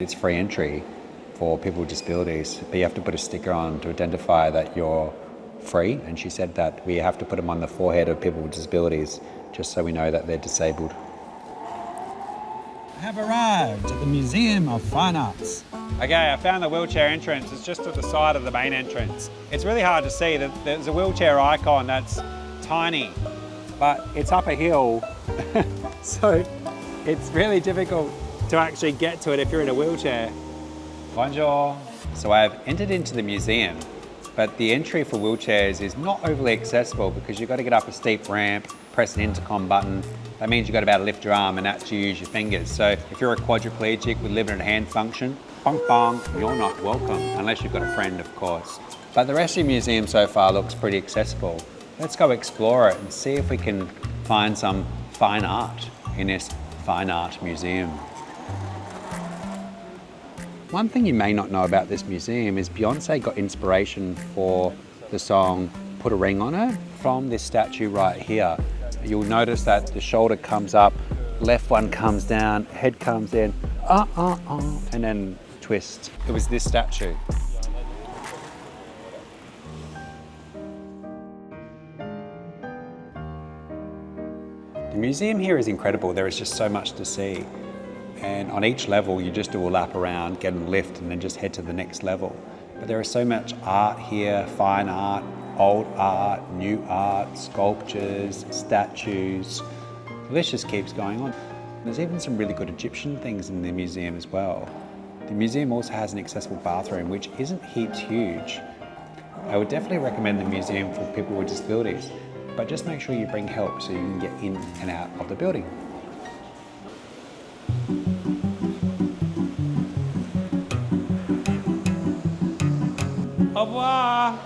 It's free entry for people with disabilities, but you have to put a sticker on to identify that you're free. And she said that we have to put them on the forehead of people with disabilities just so we know that they're disabled. I have arrived at the Museum of Fine Arts. Okay, I found the wheelchair entrance. It's just to the side of the main entrance. It's really hard to see. There's a wheelchair icon that's tiny, but it's up a hill. So it's really difficult to actually get to it if you're in a wheelchair. Bonjour. So I've entered into the museum, but the entry for wheelchairs is not overly accessible because you've got to get up a steep ramp, press an intercom button. That means you've got to be able to lift your arm and actually use your fingers. So if you're a quadriplegic with limited hand function, bong bong, you're not welcome, unless you've got a friend, of course. But the rest of the museum so far looks pretty accessible. Let's go explore it and see if we can find some fine art in this fine art museum. One thing you may not know about this museum is Beyoncé got inspiration for the song Put a Ring on Her from this statue right here. You'll notice that the shoulder comes up, left one comes down, head comes in, and then twist. It was this statue. The museum here is incredible. There is just so much to see. And on each level, you just do a lap around, get a lift, and then just head to the next level. But there is so much art here, fine art, old art, new art, sculptures, statues. The list just keeps going on. There's even some really good Egyptian things in the museum as well. The museum also has an accessible bathroom, which isn't heaps huge. I would definitely recommend the museum for people with disabilities, but just make sure you bring help so you can get in and out of the building. Au revoir.